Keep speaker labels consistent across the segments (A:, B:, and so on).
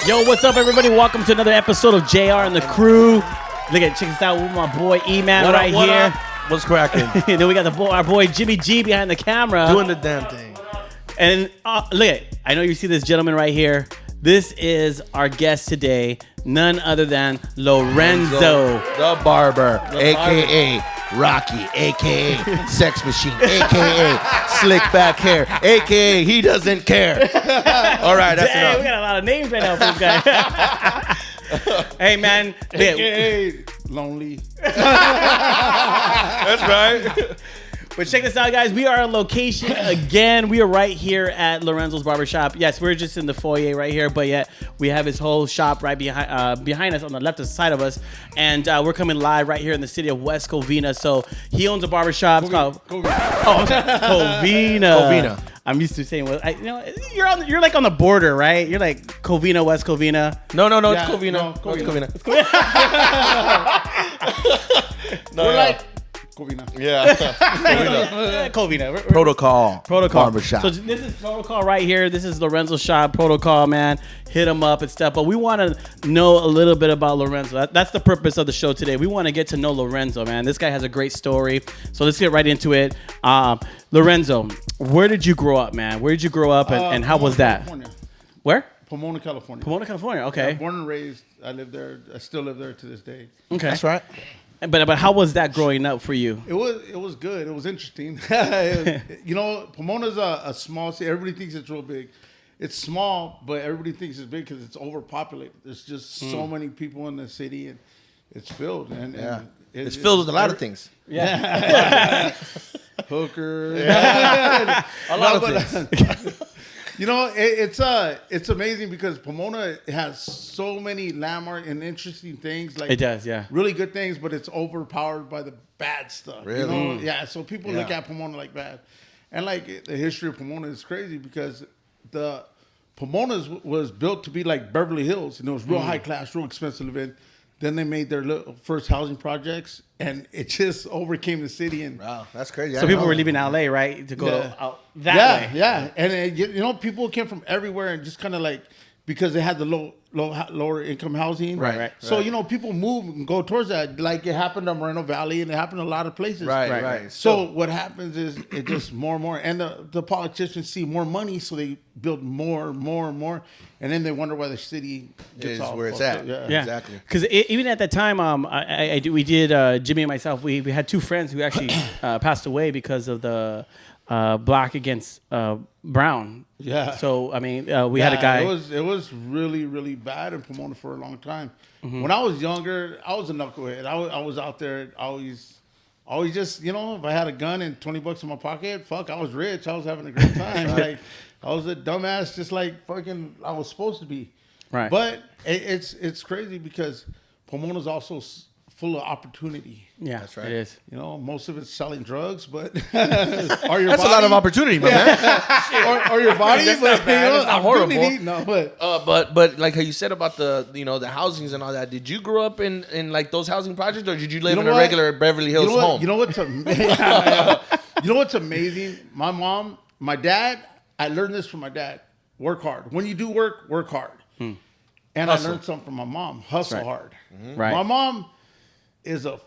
A: Yo, what's up, everybody? Welcome to another episode of JR and the Crew. Look at, check this out with my boy E-Man right here.
B: What's cracking?
A: Then we got our boy Jimmy G behind the camera.
B: Doing the damn thing.
A: And look at, I know you see this gentleman right here. This is our guest today, none other than Lorenzo.
B: The barber, a.k.a. Rocky, a.k.a. Sex Machine, a.k.a. Slick Back Hair, a.k.a. He Doesn't Care. All right, that's
A: Dang,
B: enough.
A: we got a lot of names right now for this guy. Hey, man.
C: A.K.A. Lonely.
B: That's right.
A: But check this out, guys. We are on location again. We are right here at Lorenzo's Barbershop. Yes, we're just in the foyer right here, but yet we have his whole shop right behind us on the left side of us. And we're coming live right here in the city of West Covina. So he owns a barbershop called Covina. I'm used to saying, you're like on the border, right? You're like Covina, West Covina.
B: No,
C: Yeah,
B: it's Covina.
C: no,
B: It's
C: Covina.
B: Covina.
C: We're like Covina.
B: Yeah.
A: Covina.
B: Protocol.
A: Barbershop.
B: Barbershop.
A: So this is Protocol right here. This is Lorenzo's shop. Protocol, man. Hit him up and stuff. But we want to know a little bit about Lorenzo. That's the purpose of the show today. We want to get to know Lorenzo, man. This guy has a great story. So let's get right into it. Lorenzo, where did you grow up, man? Where did you grow up and how was that?
C: California.
A: Where?
C: Pomona, California.
A: Pomona, California. Okay.
C: Born and raised. I live there. I still live there to this day.
A: Okay.
B: That's right.
A: But how was that growing up for you?
C: It was good. It was interesting. Pomona's a small city. Everybody thinks it's real big. It's small, but everybody thinks it's big because it's overpopulated. There's just so many people in the city, and it's filled. And
B: It's filled with a lot of things.
A: Yeah.
C: Hookers.
B: A lot of things.
C: It's amazing because Pomona has so many landmark and interesting things. Like
A: It does, yeah.
C: really good things, but it's overpowered by the bad stuff.
B: Really?
C: Yeah. So people look at Pomona like bad, and like the history of Pomona is crazy because the Pomona's was built to be like Beverly Hills, and it was real high class, real expensive to live in. Then they made their first housing projects, and it just overcame the city. And
B: Wow, that's crazy.
A: So people were leaving LA, right, to go out that way.
C: Yeah. And people came from everywhere, and just kind of like because they had the lower income housing.
A: Right.
C: So people move and go towards that. Like it happened to Moreno Valley, and it happened to a lot of places.
B: Right.
C: So what happens is it just more and more, and the politicians see more money, so they build more, and then they wonder why the city gets
B: Is
C: all
B: where it's
C: fucked
B: at.
C: up.
A: Yeah,
B: Exactly.
A: Because even at that time, we did Jimmy and myself. We had two friends who actually passed away because of the black against brown.
C: Yeah.
A: So I mean, we had a guy.
C: It was really, really bad in Pomona for a long time. When I was younger, I was a knucklehead. I was out there always just if I had a gun and $20 in my pocket, fuck, I was rich. I was having a great time. Like I was a dumbass, just like fucking I was supposed to be.
A: Right.
C: But it's crazy because Pomona's also full of opportunity.
A: Yeah,
B: That's right.
A: It is.
C: Most of it's selling drugs, but
B: That's a lot of opportunity, my man.
C: or your body.
B: That's
C: but,
B: not bad. That's not horrible.
C: opportunity, no, but
B: But like how you said about the the housings and all that, did you grow up in like those housing projects, or did you live in a regular Beverly Hills home?
C: You know what's amazing? My dad. I learned this from my dad. Work hard. When you do work hard. And
B: Hustle.
C: I learned something from my mom. Hustle hard.
A: Right.
C: My mom is a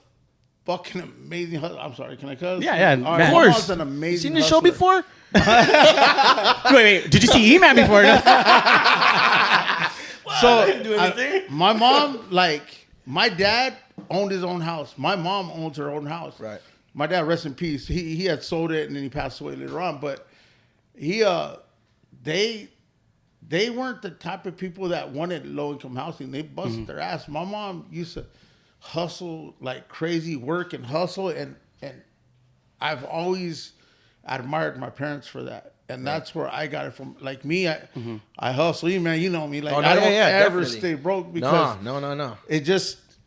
C: fucking amazing hustler. I'm sorry, can I cuss?
A: Yeah,
C: All
A: man.
C: right,
A: Of
C: my
A: course.
C: mom's an amazing
B: Seen the show
C: hustler.
B: before?
A: Wait. Did you see E-Man before?
C: So
B: didn't do anything.
C: my mom, my dad owned his own house. My mom owns her own house.
B: Right.
C: My dad, rest in peace. He had sold it and then he passed away later on. But they weren't the type of people that wanted low income housing. They busted their ass. My mom used to hustle like crazy, work and hustle, and I've always admired my parents for that. And that's where I got it from. Like me, I hustle. Man, you know me. Like I don't ever
B: definitely.
C: stay broke because
B: No.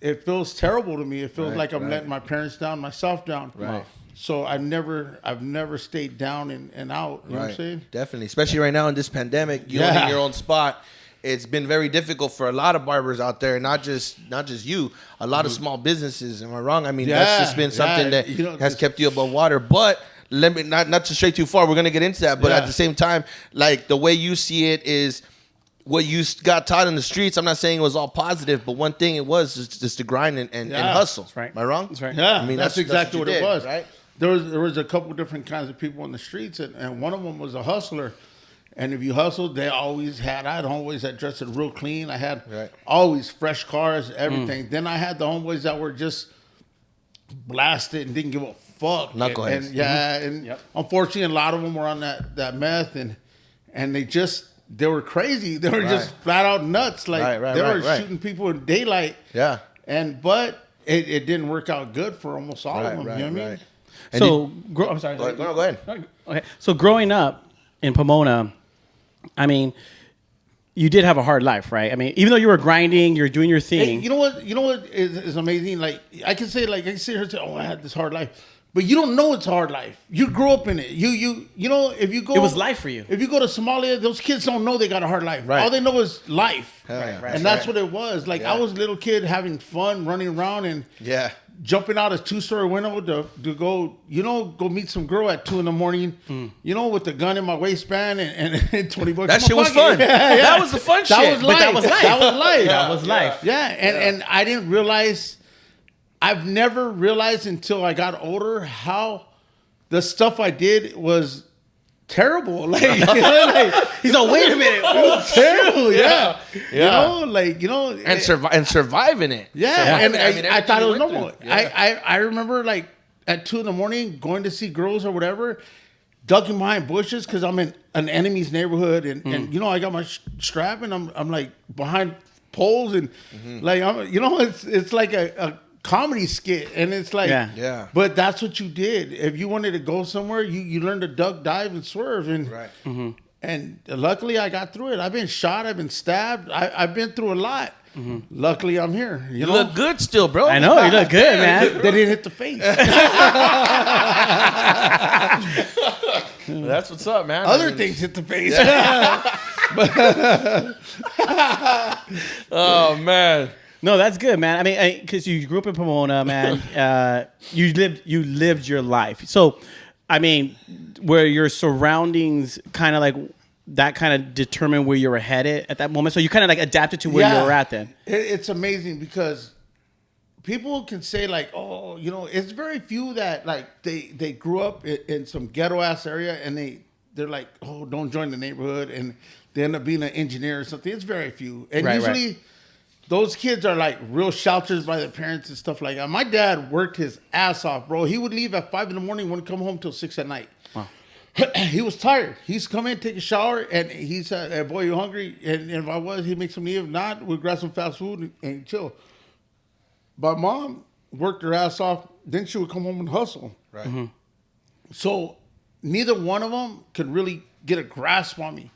C: it feels terrible to me. It feels like I'm letting my parents down, myself down.
B: Right.
C: So I've never stayed down and out. You know what I'm saying?
B: Definitely. Especially right now in this pandemic, you owning your own spot. It's been very difficult for a lot of barbers out there, not just you, a lot of small businesses. Am I wrong? I mean, that's just been something that has kept you above water. But let me not to stray too far. We're gonna get into that. But at the same time, like the way you see it is what you got taught in the streets, I'm not saying it was all positive, but one thing it was just to grind and hustle.
A: That's right.
B: Am I wrong?
A: That's right.
C: Yeah,
B: I mean,
C: that's exactly what
B: you
C: it
B: did,
C: was.
B: right?
C: There was a couple different kinds of people in the streets, and one of them was a hustler. And if you hustled, I always had dressed it real clean. I had always fresh cars, everything. Then I had the homeboys that were just blasted and didn't give a fuck.
B: Knuckleheads.
C: And unfortunately, a lot of them were on that meth, and they were crazy. They were just flat out nuts. Like they were shooting people in daylight.
B: Yeah.
C: But it didn't work out good for almost all of them. You know what I mean?
A: So, I'm sorry.
B: Go ahead.
A: Okay. So growing up in Pomona, I mean, you did have a hard life, right? I mean, even though you were grinding, you're doing your thing.
C: Hey, you know what is amazing? Like I can sit here and say, "Oh, I had this hard life," but you don't know it's a hard life. You grew up in it. You know, if you go,
A: it was life for you.
C: If you go to Somalia, those kids don't know they got a hard life.
B: Right.
C: All they know is life.
A: Right.
C: And that's what it was. Like I was a little kid having fun, running around and jumping out a 2-story window to go meet some girl at 2 a.m. With the gun in my waistband and $20.
B: That shit was fun.
C: Yeah.
B: That was the fun shit.
C: That was life.
A: That was life.
C: That was life.
A: That was life.
C: Yeah, and I didn't realize. I've never realized until I got older how the stuff I did was terrible. Like,
A: He's like, wait a minute.
C: It was terrible. Yeah.
B: And surviving it.
C: Yeah, and I thought it was
B: everything you
C: normal.
B: went through. Yeah.
C: I remember like at 2 a.m. going to see girls or whatever, ducking behind bushes because I'm in an enemy's neighborhood, and I got my strap and I'm like behind poles and like it's like a comedy skit, and it's like but that's what you did. If you wanted to go somewhere, you learned to duck, dive, and swerve, and and luckily I got through it. I've been shot, I've been stabbed, I've been through a lot. Luckily I'm here.
B: You look good still, bro.
A: I know, you look good, man.
C: They didn't hit the face.
B: That's what's up, man.
C: Other things hit the face.
B: Oh man.
A: No, that's good, man. I mean, because you grew up in Pomona, man. You lived your life. So, I mean, were your surroundings kind of like that kind of determined where you were headed at that moment? So you kind of like adapted to where you were at then?
C: It's amazing because people can say like, oh, it's very few that like they grew up in some ghetto ass area and they're like, oh, don't join the neighborhood, and they end up being an engineer or something. It's very few. And usually those kids are like real shelters by their parents and stuff like that. My dad worked his ass off, bro. He would leave at 5 a.m, wouldn't come home till 6 at night.
A: Wow.
C: He was tired. He's come in, take a shower, and he said, hey, boy, you hungry? And if I was, he'd make some meal. If not, we'd grab some fast food and chill. But mom worked her ass off. Then she would come home and hustle.
B: Right.
C: So neither one of them could really get a grasp on me.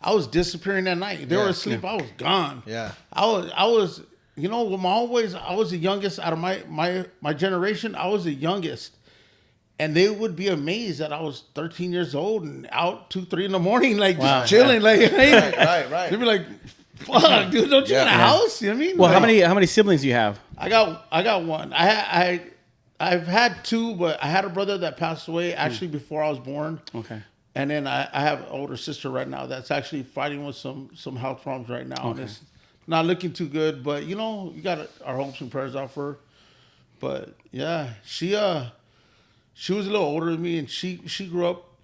C: I was disappearing that night. They were asleep. I was gone.
B: Yeah.
C: I was, with my always, I was the youngest out of my generation. I was the youngest. And they would be amazed that I was 13 years old and out 2, 3 in the morning, like just chilling. Like,
B: right.
C: They'd be like, fuck, dude, don't you got a house? You know what I mean?
A: Well,
C: like,
A: how many siblings do you have?
C: I got one. I've had 2, but I had a brother that passed away actually before I was born.
A: Okay.
C: And then I have an older sister right now that's actually fighting with some health problems right now. Okay. And it's not looking too good, but you got our hopes and prayers out for her. But yeah, she was a little older than me, and she grew up.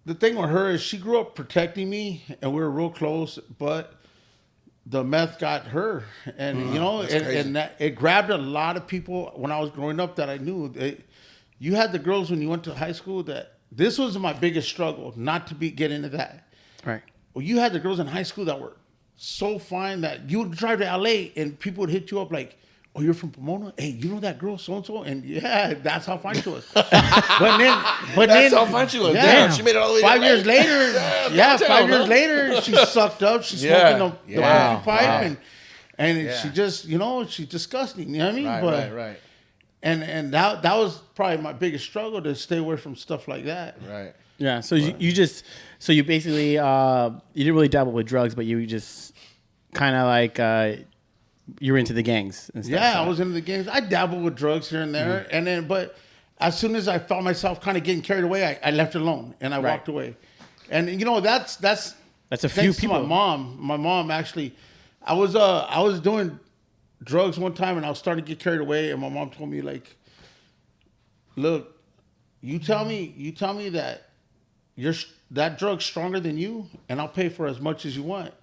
C: The thing with her is she grew up protecting me, and we were real close, but the meth got her. And and that, it grabbed a lot of people when I was growing up that I knew. You had the girls when you went to high school that this was my biggest struggle, not to get into that.
A: Right.
C: Well, you had the girls in high school that were so fine that you would drive to LA and people would hit you up like, oh, you're from Pomona? Hey, you know that girl so-and-so? And yeah, that's how fine she was. But
B: That's how fine she was.
C: Yeah.
B: Damn, she made it all the way to
C: 5 years
B: LA.
C: later, 5 years later, she sucked up. She's smoking the puffy pipe. And she just, she's disgusting. You know what I mean?
B: Right.
C: And that was probably my biggest struggle, to stay away from stuff like that.
B: Right.
A: Yeah. So you basically you didn't really dabble with drugs, but you just kind of like you were into the gangs and stuff.
C: Yeah, I was into the gangs. I dabbled with drugs here and there, but as soon as I felt myself kind of getting carried away, I left it alone and I walked away. And that's
A: That's a few
C: thanks
A: people.
C: to my mom actually, I was doing drugs one time and I was starting to get carried away, and my mom told me like, look, you tell me that that drug's stronger than you, and I'll pay for as much as you want.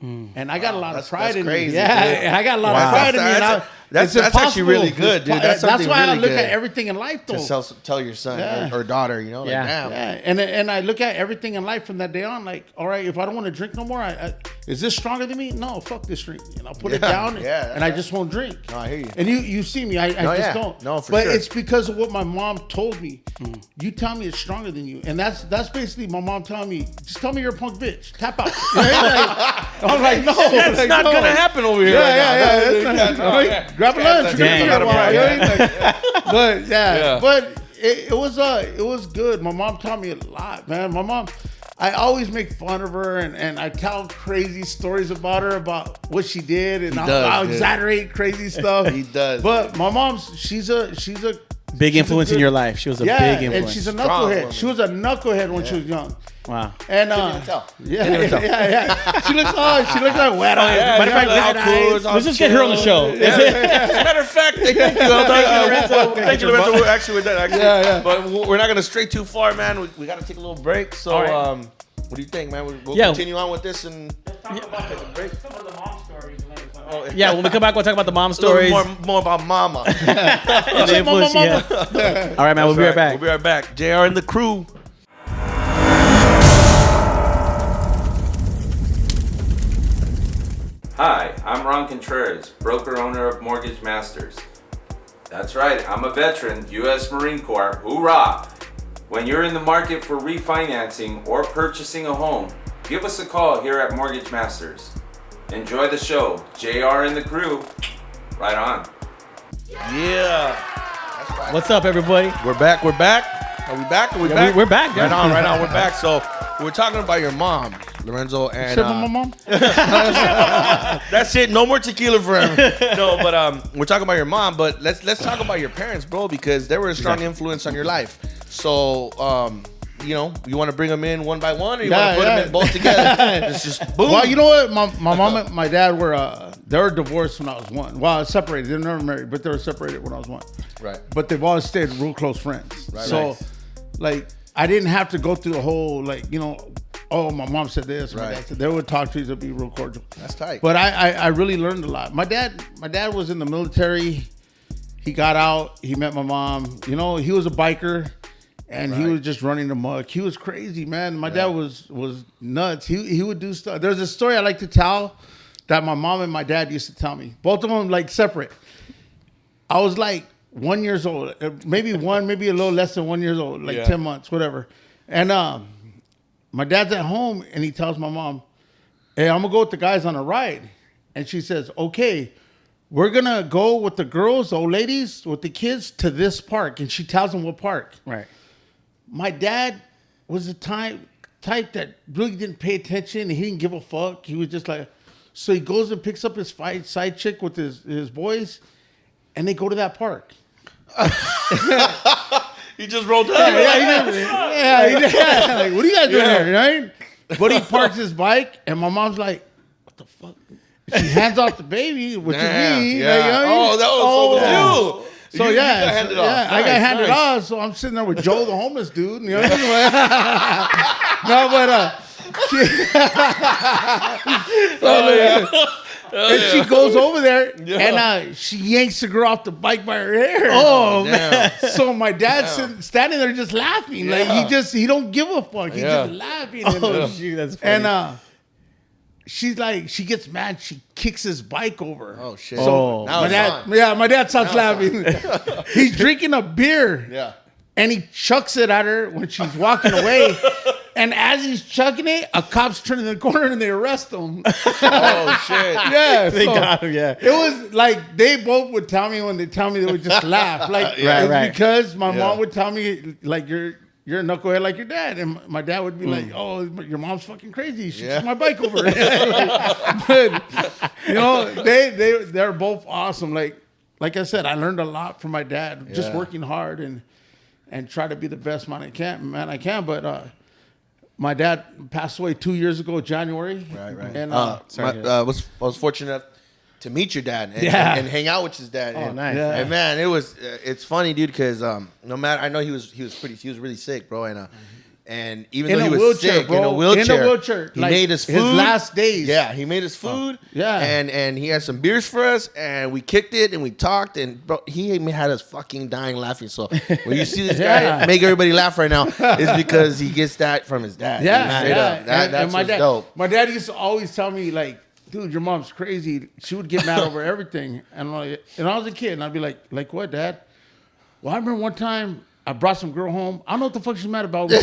C: And I got a lot of pride in me. Yeah, I got a lot of pride in me.
B: That's actually really good, dude. That's
C: why
B: really
C: I look
B: good
C: at everything in life, though.
B: To tell your son or daughter, you know, like, damn.
C: Yeah, and I look at everything in life from that day on, like, all right, if I don't want to drink no more, is this stronger than me? No, fuck this drink. And I'll put it down, and I just won't drink.
B: No, I hear you.
C: And you see me, I just don't.
B: No, for
C: but
B: sure.
C: it's because of what my mom told me. You tell me it's stronger than you, and that's basically my mom telling me, just tell me you're a punk bitch. Tap out. I'm like, no,
B: that's not gonna happen over here.
C: Yeah. Grab a lunch. But but it was good. My mom taught me a lot, man. My mom, I always make fun of her and I tell crazy stories about her, about what she did, and I'll exaggerate crazy stuff.
B: He does.
C: But my mom's she's a
A: big influence in your life. She was a big influence.
C: And she's a knucklehead. She was a knucklehead when she was young.
A: Wow.
C: And yeah. She looks like wet eyes.
A: Matter of fact, let's just get her on the show.
B: Matter of fact, thank you. Thank you, Lorenzo. We're actually with that.
C: Yeah.
B: But we're not gonna stray too far, man. We got to take a little break. So, what do you think, man? We'll continue on with this and
C: take a break. Some of the mom stories.
A: Yeah, when we come back, we'll talk about the mom stories.
B: More about mama.
A: And the influence, yeah. All right, man. We'll be right back.
B: We'll be right back. JR and the crew.
D: Hi, I'm Ron Contreras, broker-owner of Mortgage Masters. That's right, I'm a veteran, U.S. Marine Corps, hoorah! When you're in the market for refinancing or purchasing a home, give us a call here at Mortgage Masters. Enjoy the show, JR and the crew. Right on.
B: Yeah. That's right.
A: What's up, everybody?
B: We're back. Are we back? Are we back?
A: We're back.
B: Right on. We're back. So we're talking about your mom, Lorenzo, and
C: my mom.
B: That's it. No more tequila for him. No, but we're talking about your mom. But let's talk about your parents, bro, because they were a strong influence on your life. So you want to bring them in one by one, or you want to put them in both together? It's just boom.
C: Well, you know what? My mom and my dad they were divorced when I was one. Well, separated. They were never married, but they were separated when I was one.
B: Right.
C: But they've always stayed real close friends.
B: Right.
C: So, like, I didn't have to go through the whole, like, oh, my mom said this. My dad said, they would talk to each other, be real cordial.
B: That's tight.
C: But I really learned a lot. My dad was in the military. He got out. He met my mom. He was a biker. And he was just running amok. He was crazy, man. My dad was nuts. He would do stuff. There's a story I like to tell that my mom and my dad used to tell me. Both of them like separate. I was like 1 year old, maybe a little less than 1 year old, like 10 months, whatever. And my dad's at home and he tells my mom, "Hey, I'm gonna go with the guys on a ride." And she says, "Okay, we're gonna go with the girls, the old ladies, with the kids to this park." And she tells them what park.
A: Right.
C: My dad was the type that really didn't pay attention. He didn't give a fuck. He was just like, so he goes and picks up his side chick with his boys, and they go to that park.
B: He just rolled up.
C: Yeah, he did. Like, what are you guys doing here, right? But he parks his bike, and my mom's like, what the fuck? She hands off the baby, which is me.
B: Yeah.
C: Like,
B: that was you.
C: So
B: you got handed off.
C: I got handed off. So I'm sitting there with Joe, the homeless dude. No, but and she goes over there and she yanks the girl off the bike by her hair.
A: Oh man!
C: So my dad's standing there just laughing, like he don't give a fuck. He's just laughing.
A: Oh shoot, that's funny.
C: And she's like, she gets mad. She kicks his bike over.
B: Oh shit!
C: So my dad starts laughing. He's drinking a beer.
B: Yeah.
C: And he chucks it at her when she's walking away. And as he's chucking it, a cop's turning the corner and they arrest him.
B: Oh shit!
C: Yeah,
A: they got him. Yeah.
C: It was like they both would tell me when they tell me, they would just laugh. Like because my mom would tell me like you're a knucklehead like your dad, and my dad would be like, "Oh, your mom's fucking crazy. She took my bike over." But they're both awesome. Like I said, I learned a lot from my dad, just working hard and try to be the best man I can. But my dad passed away 2 years ago, January.
B: Right.
C: And
B: I was fortunate enough to meet your dad and hang out with his dad.
A: Oh, nice.
C: Yeah.
B: And man, it's funny, dude, because no matter, I know he was really sick, bro, and even though he was sick,
C: bro,
B: in a wheelchair, he
C: like,
B: made us food.
C: His last days.
B: Yeah, he made us food.
C: Yeah.
B: And he had some beers for us, and we kicked it, and we talked, and bro, he had us fucking dying laughing. So when you see this guy make everybody laugh right now, it's because he gets that from his dad.
C: Yeah.
B: That's
C: my dad,
B: dope.
C: My dad used to always tell me, like, dude, your mom's crazy. She would get mad over everything. And I was a kid, and I'd be like what, Dad? Well, I remember one time I brought some girl home. I don't know what the fuck she's mad about. He'll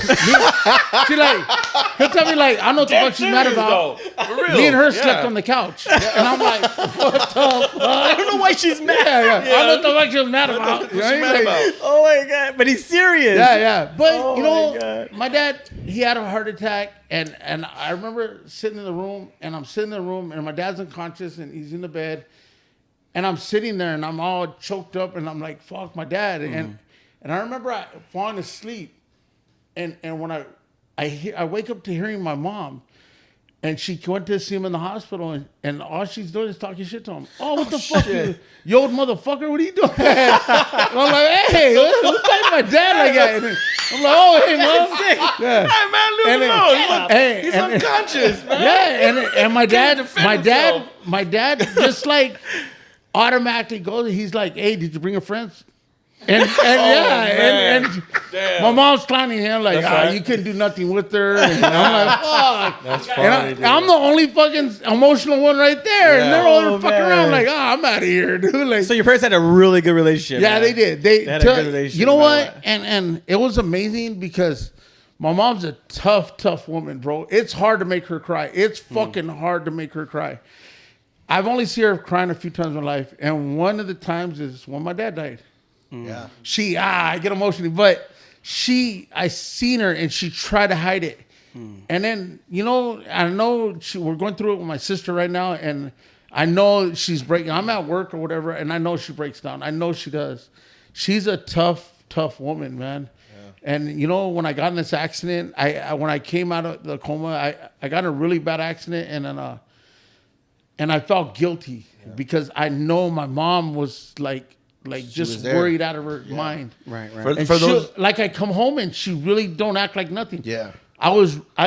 C: tell me, like, I don't know what the fuck she's mad about.
B: For real.
C: Me and her slept on the couch. And I'm like, what the fuck?
A: I don't know why she's mad.
C: Yeah. I don't know what the fuck she was mad about.
B: What's she mad about?
A: Oh my God. But he's serious.
C: Yeah. But,
A: Oh,
C: my dad, he had a heart attack. And I remember sitting in the room, and I'm sitting in the room, and my dad's unconscious, and he's in the bed. And I'm sitting there, and I'm all choked up, and I'm like, fuck, my dad. And I remember falling asleep. And when I wake up to hearing my mom, and she went to see him in the hospital, and all she's doing is talking shit to him. Oh, what the fuck, you old motherfucker? What are you doing? And I'm like, hey, who's talking my dad like that? And I'm like, oh, hey, mom. Yeah.
B: Hey, man, leave him alone. He's unconscious, man.
C: Yeah, and my dad just like automatically goes. He's like, hey, did you bring your friends? And my mom's clowning him like, you couldn't do nothing with her. And I'm like, fuck.
B: That's funny,
C: I'm the only fucking emotional one right there.
B: Yeah.
C: And they're all fucking
A: man.
C: around like, I'm out of here, dude. Like,
A: So your parents had a really good relationship.
C: yeah,
A: man.
C: they did. They
A: had a good relationship.
C: You know
A: no matter
C: what? And it was amazing because my mom's a tough woman, bro. It's hard to make her cry. It's fucking hard to make her cry. I've only seen her crying a few times in my life. And one of the times is when my dad died.
B: Yeah.
C: I get emotional, but I seen her and she tried to hide it. And then, I know we're going through it with my sister right now, and I know she's breaking. I'm at work or whatever, and I know she breaks down. I know she does. She's a tough woman, man. Yeah. And when I got in this accident, when I came out of the coma, I got in a really bad accident, and I felt guilty because I know my mom was like just worried out of her mind.
A: Right.
C: And for those, like, I come home and she really don't act like nothing.
B: Yeah.
C: I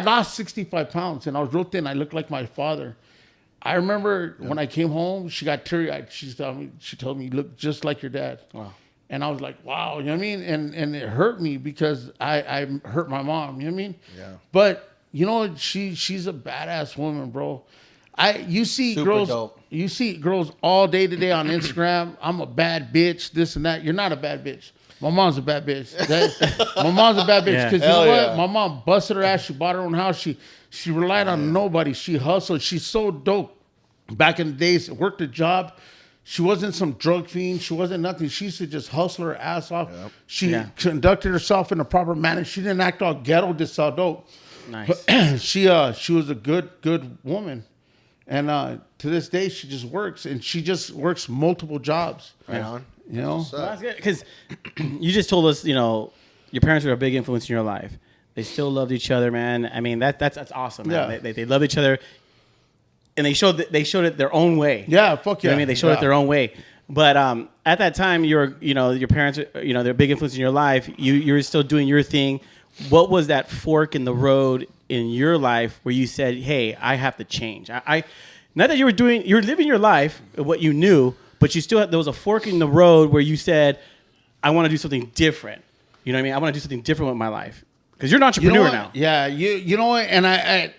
C: lost 65 pounds and I was real thin. I looked like my father. I remember when I came home, she got teary-eyed. She told me, you look just like your dad. Wow. And I was like, wow, you know what I mean? And it hurt me because I hurt my mom, you know what I mean? Yeah. But she's a badass woman, bro. You see
B: Super
C: girls.
B: dope.
C: You see girls all day today on Instagram. I'm a bad bitch. This and that. You're not a bad bitch. My mom's a bad bitch. My mom's a bad bitch because you know what? My mom busted her ass. She bought her own house. She relied on nobody. She hustled. She's so dope. Back in the days, worked a job. She wasn't some drug fiend. She wasn't nothing. She used to just hustle her ass off. Yep. She conducted herself in a proper manner. She didn't act all ghetto, just all dope.
A: Nice.
C: She was a good woman. And to this day, she just works, and she just works multiple jobs.
B: Right on.
A: Well, that's good because you just told us, your parents were a big influence in your life. They still loved each other, man. I mean, that's awesome, man.
C: Yeah.
A: They love each other, and they showed it their own way.
C: Yeah, fuck yeah.
A: You know what I mean, they showed it their own way. But at that time, your parents, they're a big influence in your life. You were still doing your thing. What was that fork in the road in your life where you said, hey, I have to change? I not that you were living your life, what you knew, but there was a fork in the road where you said, I want to do something different. You know what I mean? I want to do something different with my life. Because you're an entrepreneur now.
C: Yeah, you know what? And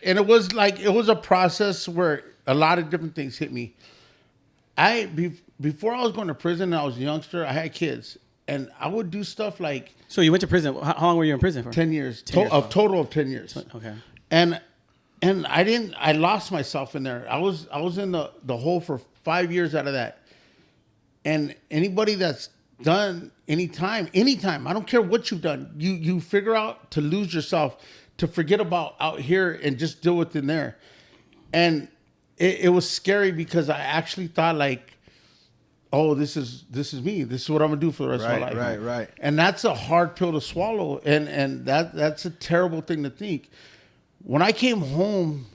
C: it was a process where a lot of different things hit me. Before I was going to prison and I was a youngster, I had kids. And I would do stuff like...
A: So you went to prison. How long were you in prison for?
C: 10 years. Total of 10 years.
A: Okay.
C: And I lost myself in there. I was in the hole for 5 years out of that. And anybody that's done anytime, I don't care what you've done, you figure out to lose yourself, to forget about out here and just deal with in there. And it was scary because I actually thought like, oh, this is me. This is what I'm gonna do for the rest of my life. Right. And that's a hard pill to swallow, and that's a terrible thing to think. When I came home,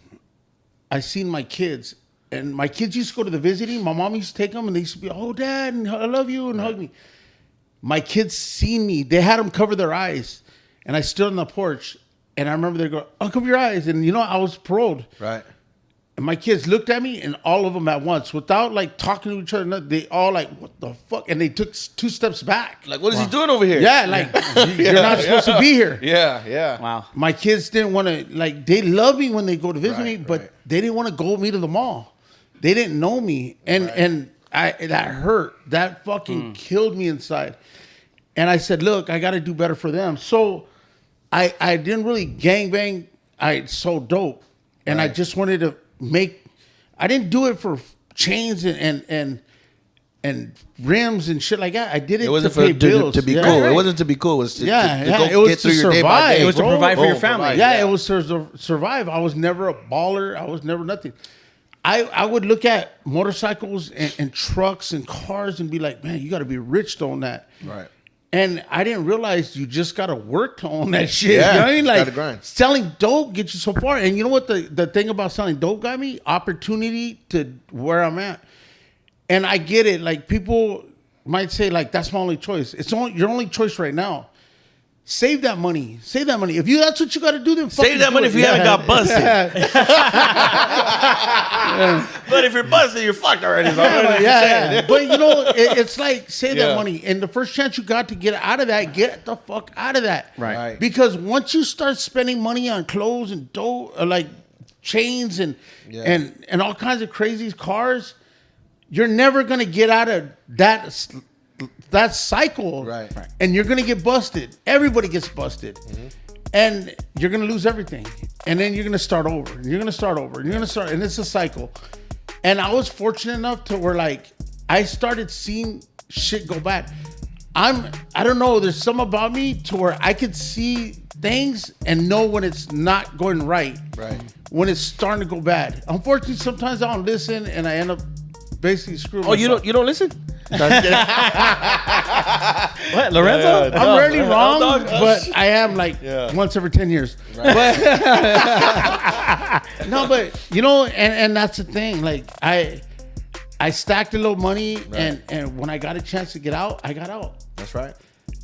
C: I seen my kids. And my kids used to go to the visiting. My mom used to take them, and they used to be, oh, Dad, and I love you, and hug me. My kids seen me. They had them cover their eyes. And I stood on the porch, and I remember they go, uncover your eyes. And, I was paroled.
B: Right.
C: And my kids looked at me, and all of them at once, without, like, talking to each other. They all, like, what the fuck? And they took 2 steps back.
B: Like, what is he doing over here?
C: Yeah, like, you're not supposed to be here.
B: Yeah.
A: Wow.
C: My kids didn't want to, like, they love me when they go to visit me, but they didn't want to go with me to the mall. They didn't know me, and that hurt. That fucking killed me inside. And I said, look, I got to do better for them. So I didn't really gangbang. I sold dope, and I just wanted to make. I didn't do it for chains and rims and shit like that. I did it to pay bills.
B: To be cool. It wasn't to be cool. It was to
C: it was
B: get
C: to
B: through your day by
C: survive.
B: day.
A: It was to provide for your family.
C: Yeah, it was to survive. I was never a baller. I was never nothing. I would look at motorcycles and trucks and cars and be like, man, you got to be rich to own that.
B: Right.
C: And I didn't realize you just got to work to own that shit.
B: Yeah,
C: you know what I mean? Like,
B: gotta grind.
C: selling dope gets you so far. And you know what the thing about selling dope got me? Opportunity to where I'm at. And I get it. Like, people might say, like, that's my only choice. It's your only choice right now. Save that money. Save that money. If that's what you got to do, then
B: save that money if you haven't got busted. But if you're busted, you're fucked already.
C: But it's like save that money, and the first chance you got to get out of that, get the fuck out of that.
B: Right.
C: Because once you start spending money on clothes and dough, like chains and all kinds of crazy cars, you're never gonna get out of that cycle,
B: right?
C: And you're gonna get busted. Everybody gets busted, and you're gonna lose everything. And then you're gonna start over, and you're gonna start over, and you're gonna start, and it's a cycle. And I was fortunate enough to where, like, I started seeing shit go bad. I don't know. There's some about me to where I could see things and know when it's not going right.
B: Right.
C: When it's starting to go bad. Unfortunately, sometimes I don't listen, and I end up basically screwing.
B: Oh,
C: myself.
B: you don't listen?
A: What, Lorenzo?
C: I'm rarely wrong, but I am like once every 10 years. Right. No, but and that's the thing. Like I stacked a little money, and when I got a chance to get out, I got out.
B: That's right.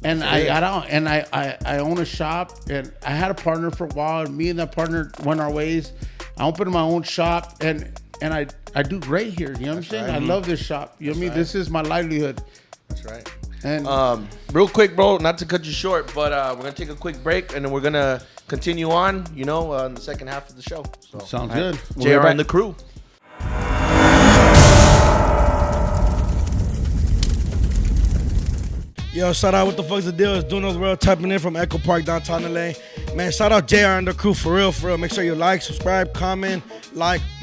C: And I got out, and I own a shop, and I had a partner for a while. And me and that partner went our ways. I opened my own shop, and I do great here. You know what I'm saying? Right. I love this shop. You know what I mean? This is my livelihood.
B: That's right.
C: And
B: real quick, bro, not to cut you short, but we're gonna take a quick break, and then we're gonna continue on. In the second half of the show. So,
C: sounds good.
B: JR and the crew.
E: Yo, shout out, what the fuck's the deal? It's Duno's World tapping in from Echo Park, downtown LA. Man, shout out JR and the crew, for real, for real. Make sure you like, subscribe, comment,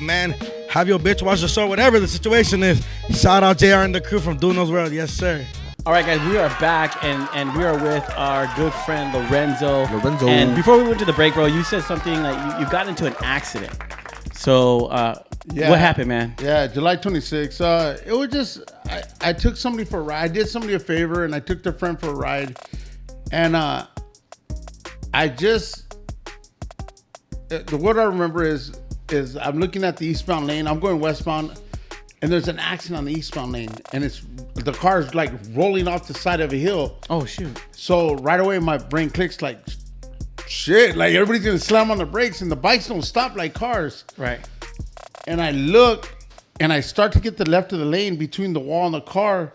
E: man. Have your bitch watch the show, whatever the situation is. Shout out JR and the crew from Duno's World, yes sir.
A: All right, guys, we are back, and we are with our good friend Lorenzo.
B: Lorenzo.
A: And before we went to the break, bro, you said something like you got into an accident. So what happened, man?
C: Yeah, July 26th. It was just I took somebody for a ride. I did somebody a favor, and I took their friend for a ride. And what I remember is I'm looking at the eastbound lane. I'm going westbound, and there's an accident on the eastbound lane, and the car's like rolling off the side of a hill.
A: Oh shoot!
C: So right away my brain clicks like, shit, like everybody's gonna slam on the brakes, and the bikes don't stop like cars.
A: Right.
C: And I look, and I start to get the left of the lane between the wall and the car,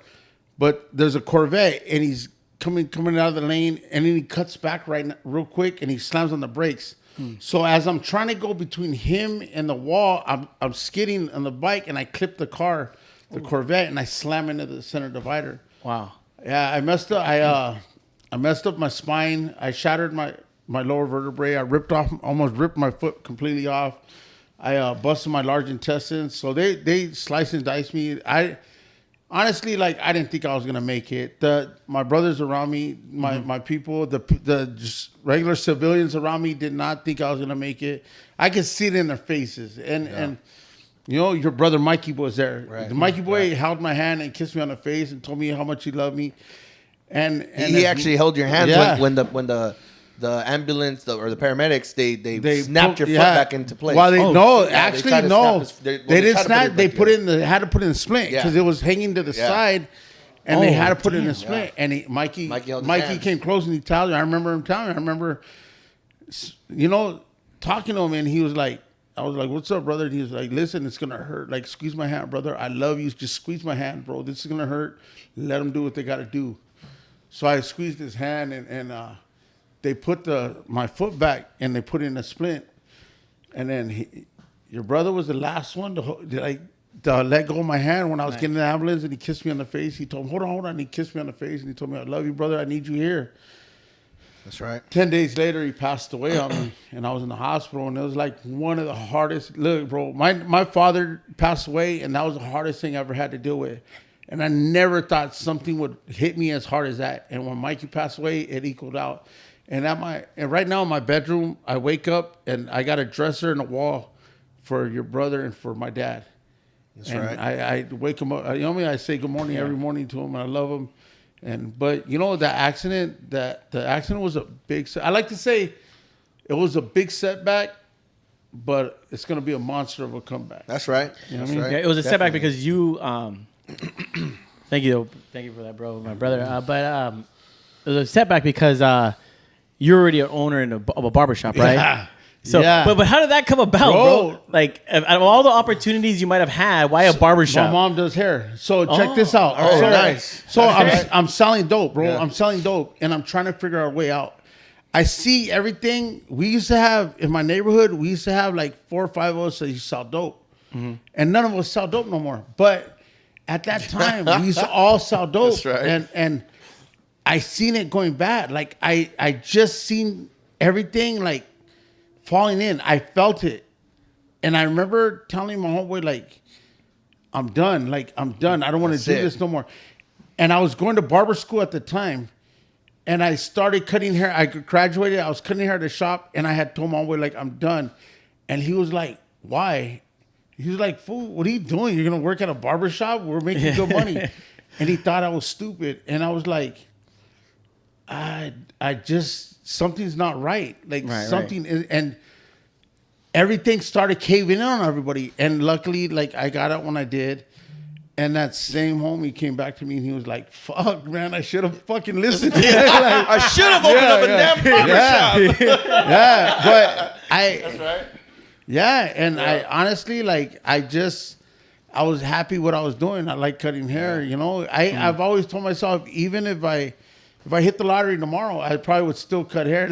C: but there's a Corvette, and he's coming out of the lane, and then he cuts back real quick, and he slams on the brakes. So as I'm trying to go between him and the wall, I'm skidding on the bike, and I clip the car, the Corvette, and I slam into the center divider.
A: Wow.
C: Yeah, I messed up. I messed up my spine. I shattered my lower vertebrae. I almost ripped my foot completely off. I busted my large intestines. So they sliced and diced me. Honestly, like, I didn't think I was gonna make it. My brothers around me, my people, the just regular civilians around me did not think I was gonna make it. I could see it in their faces, and your brother Mikey was there.
B: Right.
C: The Mikey boy held my hand and kissed me on the face and told me how much he loved me. And
B: he actually held your hands when the the ambulance or the paramedics, they snapped your foot back into place.
C: Well,
B: they
C: actually,
B: tried to
C: no.
B: they
C: didn't snap. They had to put it in a splint because it was hanging to the side. And they had to put it in a splint. Yeah. And Mikey came close and he told me. I remember him telling me. I remember, talking to him, and he was like, I was like, "What's up, brother?" And he was like, "Listen, it's gonna hurt. Like, squeeze my hand, brother. I love you. Just squeeze my hand, bro. This is gonna hurt. Let them do what they gotta do." So I squeezed his hand, and they put my foot back, and they put it in a splint. And then your brother was the last one to let go of my hand when I was getting in the ambulance, and he kissed me on the face. He told me, hold on. And he kissed me on the face, and he told me, "I love you, brother. I need you here."
B: That's right.
C: 10 days later, he passed away on me, and I was in the hospital, and it was like one of the hardest. Look, bro, my father passed away, and that was the hardest thing I ever had to deal with. And I never thought something would hit me as hard as that. And when Mikey passed away, it equaled out. And right now in my bedroom, I wake up, and I got a dresser and a wall for your brother and for my dad.
B: That's
C: and
B: right.
C: I wake him up. I say good morning every morning to him, and I love him. But the accident was a big. I like to say it was a big setback, but it's going to be a monster of a comeback.
B: That's right.
C: You know what I mean?
A: Yeah, it was a setback because you. Thank you for that, bro, my brother. But it was a setback because you're already an owner of a barbershop, right?
C: Yeah.
A: So, but how did that come about, bro? Like, out of all the opportunities you might have had, why a barbershop?
C: My mom does hair. So check this out.
B: Oh, nice.
C: So I'm selling dope, bro. Yeah. I'm selling dope, and I'm trying to figure our way out. I see everything. We used to have, in my neighborhood, like 4 or 5 of us that used to sell dope. Mm-hmm. And none of us sell dope no more. But at that time, we used to all sell dope.
B: That's right.
C: And I seen it going bad. Like, I just seen everything, like, falling in. I felt it. And I remember telling my homeboy, like, I'm done. Like, I'm done. I don't want to do this no more. And I was going to barber school at the time. And I started cutting hair. I graduated. I was cutting hair at the shop. And I had told my homeboy, like, I'm done. And he was like, why? He was like, fool, what are you doing? You're going to work at a barber shop? We're making good money. And he thought I was stupid. And I was like, I just... something's not right. Like something, and everything started caving in on everybody. And luckily, like, I got out when I did. And that same homie came back to me and he was like, "Fuck, man, I should have fucking listened to you. Like,
B: I should have opened up a damn barbershop."
C: But
B: That's right.
C: Yeah, and I honestly, like, I was happy what I was doing. I like cutting hair. I've always told myself, even if I hit the lottery tomorrow, I probably would still cut hair.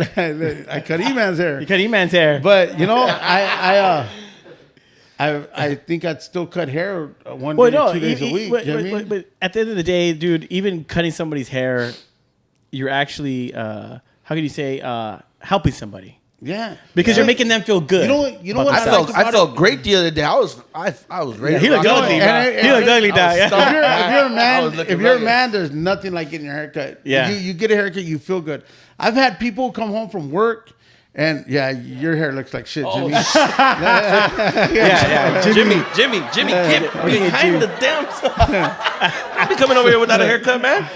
C: I cut E-Man's hair.
A: You cut E-Man's hair.
C: But, I think I'd still cut hair 1 day or 2 days a week.
A: But at the end of the day, dude, even cutting somebody's hair, you're actually, how can you say, helping somebody.
C: Yeah,
A: because you're making them feel good.
C: You know what?
B: I felt great the other day. I was ready.
A: He looked ugly. He looked ugly, dog.
C: If you're a man, there's nothing like getting your haircut.
A: Yeah,
C: you get a haircut, you feel good. I've had people come home from work, and your hair looks like shit, Jimmy.
B: Jimmy, get behind the damn. I be coming over here without a haircut, man.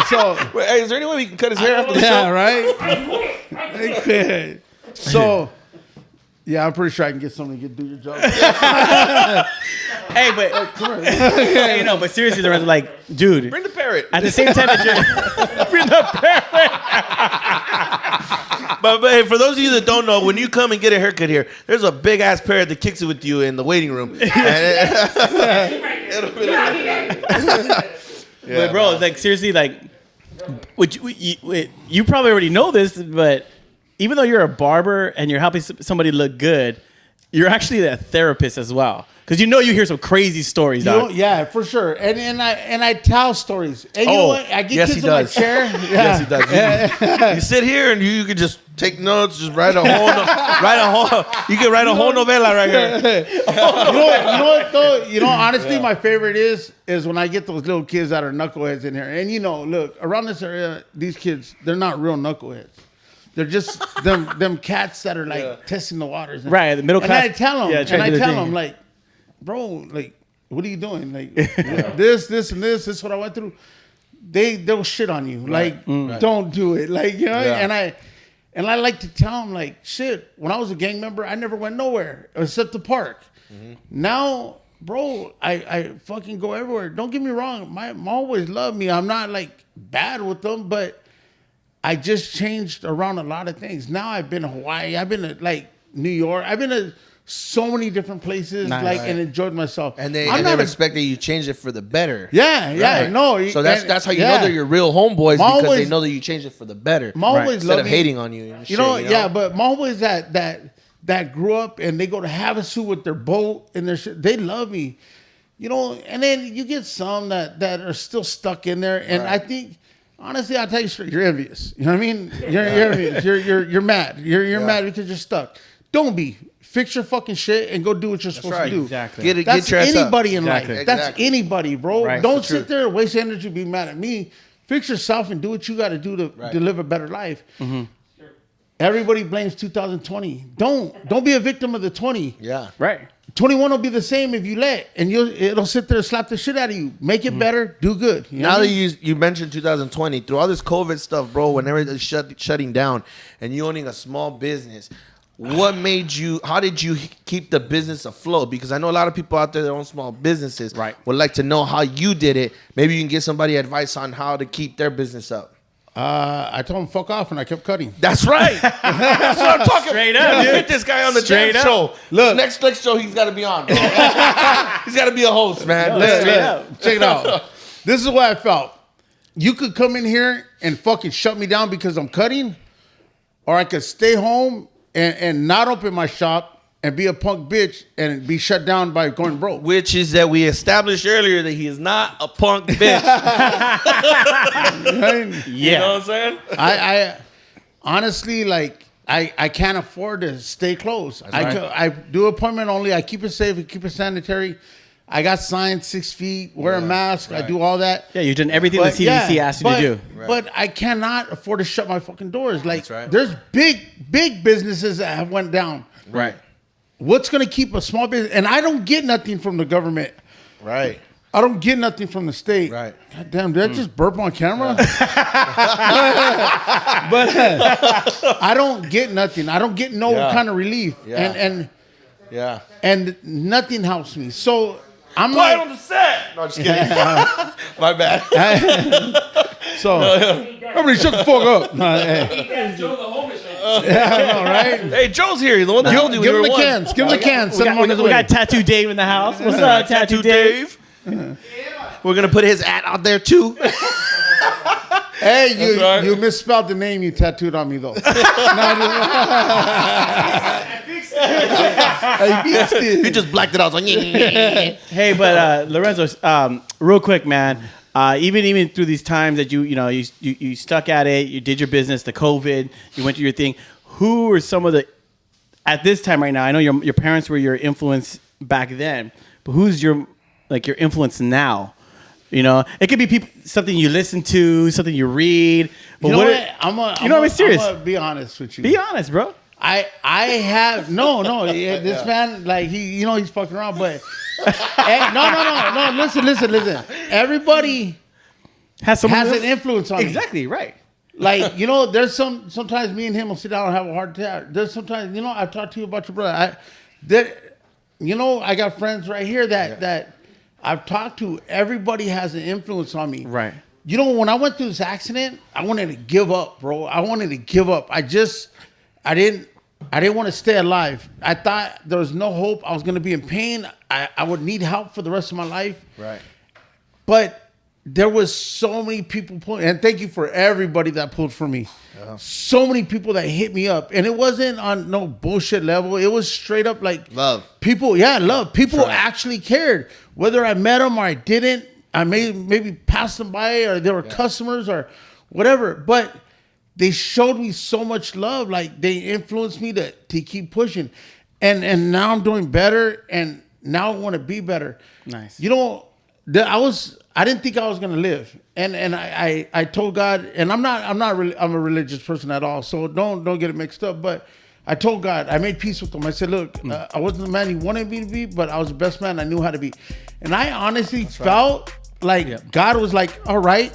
B: So, hey, is there any way we can cut his hair after the show?
C: Yeah, right. So, yeah, I'm pretty sure I can get somebody to do your job.
A: Hey, but but seriously, Lorenzo, like, dude,
B: bring the parrot.
A: At the same time that you're bring the parrot.
B: But hey, for those of you that don't know, when you come and get a haircut here, there's a big ass parrot that kicks it with you in the waiting room.
A: But bro, like, seriously, like, you probably already know this, but even though you're a barber and you're helping somebody look good, you're actually a therapist as well. Because you hear some crazy stories, dog.
C: Yeah, for sure. And I tell stories. And you know what? I get kids in my chair. Yeah.
B: Yes, he does. You sit here and you can just take notes, just write a whole you can write a whole novella right here.
C: You know what though? Honestly, my favorite is when I get those little kids that are knuckleheads in here. And look, around this area, these kids, they're not real knuckleheads. They're just them cats that are like testing the waters.
A: Right, the middle class.
C: And I tell them, like, bro, like, what are you doing? Like, this, and this. This is what I went through. They'll shit on you. Like, don't do it. Like, And I like to tell them, like, shit, when I was a gang member, I never went nowhere except the park. Now, bro, I fucking go everywhere. Don't get me wrong. My mom always loved me. I'm not, like, bad with them, but I just changed around a lot of things. Now I've been to Hawaii. I've been to, like, New York. I've been to so many different places, and enjoyed myself.
B: And they respect that you changed it for the better.
C: Yeah, no.
B: So that's how you know they're your real homeboys, because they know that you changed it for the better. Instead of hating on you. And shit,
C: yeah, but my homeboys that grew up and they go to Havasu with their boat and their shit, they love me. And then you get some that are still stuck in there. And I think, honestly, I'll tell you straight, you're envious. You know what I mean? You're envious. You're mad. You're mad because you're stuck. Don't be. Fix your fucking shit and go do what you're supposed to do.
A: Exactly.
C: That's anybody in life.
A: Exactly.
C: That's anybody, bro.
A: Right.
C: Don't sit there and waste energy being mad at me. Fix yourself and do what you got to do to live a better life. Everybody blames 2020. Don't be a victim of the 20.
B: Yeah.
A: Right.
C: 21 will be the same if you let, and it'll sit there and slap the shit out of you. Make it better, do good.
B: Now that you mentioned 2020, through all this COVID stuff, bro, when everything's shutting down and you owning a small business, how did you keep the business afloat? Because I know a lot of people out there that own small businesses would like to know how you did it. Maybe you can give somebody advice on how to keep their business up.
C: I told him fuck off and I kept cutting.
B: That's right. That's what I'm talking.
A: Straight up, dude.
B: Get this guy on the damn show. Look, next show he's got to be on, bro. He's got to be a host, man.
C: Check it out. This is what I felt. You could come in here and fucking shut me down because I'm cutting, or I could stay home and not open my shop and be a punk bitch and be shut down by going broke.
B: Which is that we established earlier that he is not a punk bitch. You know what I'm saying?
C: I honestly, like, I can't afford to stay closed. I do appointment only. I keep it safe. I keep it sanitary. I got signs 6 feet, wear a mask. I do all that.
A: Yeah, you've done everything the CDC asked you to do.
C: But I cannot afford to shut my fucking doors. Like, there's big businesses that have went down.
B: Right.
C: What's going to keep a small business? And I don't get nothing from the government.
B: Right.
C: I don't get nothing from the state.
B: Right.
C: God damn, did I just burp on camera? But I don't get nothing. I don't get no kind of relief. And nothing helps me. So I'm
B: quiet on the set. No, just kidding. My bad.
C: So everybody shut the fuck up.
F: Joe the homeless man.
C: Yeah, I know, right?
B: Hey, Joe's here. He's the one that told you
C: Give
B: we
C: him
B: were
C: the
B: one.
C: cans. Give him the cans.
A: We got Tattoo Dave in the house. What's up, Tattoo Dave?
B: We're gonna put his ad out there too.
C: Hey, you misspelled the name you tattooed on me though.
B: He just blacked it out. Like,
A: Hey, but Lorenzo, real quick, man. Even through these times that you stuck at it, you did your business, the COVID, you went to your thing. Who were some of the at this time right now? I know your parents were your influence back then, but who's your influence now? It could be something you listen to, something you read. But I'm serious.
C: I'm gonna be honest with you.
A: Be honest, bro.
C: I have this man, like, he's fucking around, but no. Listen. Everybody has an influence on me.
A: Exactly right.
C: Like, there's sometimes me and him will sit down and have a hard time. There's sometimes, I've talked to you about your brother. I got friends right here that I've talked to. Everybody has an influence on me.
A: Right.
C: When I went through this accident, I wanted to give up, bro. I wanted to give up. I didn't want to stay alive. I thought there was no hope. I was going to be in pain. I would need help for the rest of my life.
B: Right.
C: But there was so many people pulling, and thank you for everybody that pulled for me. So many people that hit me up, and it wasn't on no bullshit level. It was straight up like
B: love.
C: People, love. People actually cared. Whether I met them or I didn't, I maybe passed them by, or they were customers or whatever. But they showed me so much love. Like, they influenced me to keep pushing, and now I'm doing better, and now I want to be better.
A: Nice.
C: I didn't think I was gonna live, and I told God, and I'm a religious person at all, so don't get it mixed up. But I told God, I made peace with him. I said, look, I wasn't the man he wanted me to be, but I was the best man I knew how to be. And I honestly felt like God was like, all right,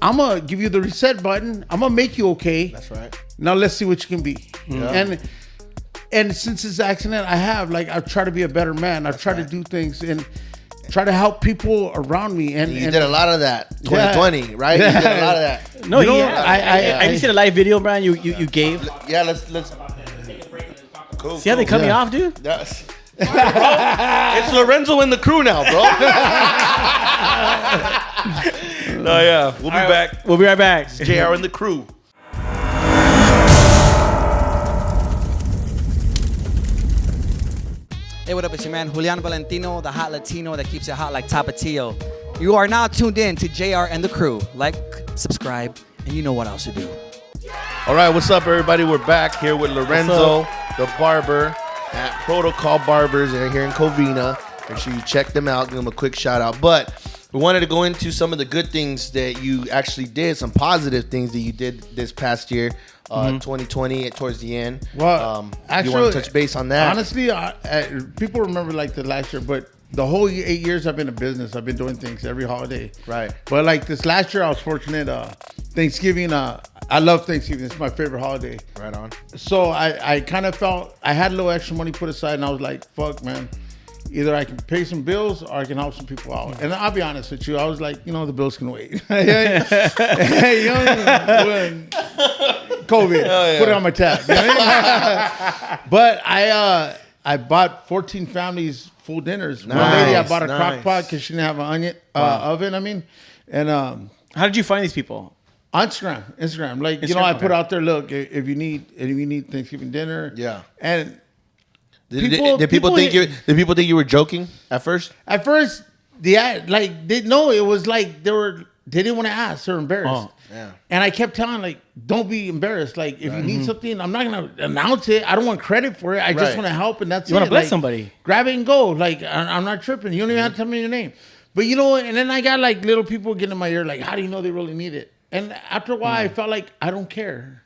C: I'm gonna give you the reset button. I'm gonna make you okay.
B: That's right.
C: Now let's see what you can be.
B: Yeah.
C: And since this accident, I've tried to be a better man. I've tried to do things and try to help people around me. And
B: you did a lot of that. 2020, right? You did a lot of that.
A: No, I just did a live video, Brian. You gave.
B: Yeah, let's. Cool,
A: See how they cut me off, dude?
B: Yes. It's Lorenzo and the crew now, bro. No, yeah. We'll be back.
A: We'll be right back.
B: It's JR and the crew.
G: Hey, what up? It's your man Julian Valentino, the hot Latino that keeps it hot like Tapatio. You are now tuned in to JR and the crew. Like, subscribe, and you know what else to do.
B: All right, what's up, everybody? We're back here with Lorenzo, the barber at Protocol Barbers here in Covina. Make sure you check them out. Give them a quick shout out. But we wanted to go into some of the good things that you actually did, some positive things that you did this past year, 2020, towards the end.
C: Well, actually,
B: you want to touch base on that?
C: Honestly, people remember like the last year, but the whole 8 years I've been in business, I've been doing things every holiday.
B: Right.
C: But like this last year, I was fortunate. Thanksgiving, I love Thanksgiving. It's my favorite holiday.
B: Right on.
C: So I kind of felt I had a little extra money put aside, and I was like, fuck, man. Either I can pay some bills or I can help some people out. And I'll be honest with you, I was like, the bills can wait. COVID, put it on my tab. You know what I mean? But I bought 14 families full dinners. One lady, I bought a crock pot because she didn't have an onion oven. And
A: How did you find these people?
C: Instagram. Like I put out there, look, if you need Thanksgiving dinner, and.
B: Did people think you were joking at first?
C: At first, yeah, like it was like they didn't want to ask, they're embarrassed.
B: Oh, yeah.
C: And I kept telling like, don't be embarrassed. Like if you need something, I'm not gonna announce it. I don't want credit for it. I just want to help, and that's
A: you want to bless somebody.
C: Grab it and go. Like I'm not tripping. You don't even have to tell me your name. But and then I got like little people getting in my ear, like, how do you know they really need it? And after a while, I felt like I don't care.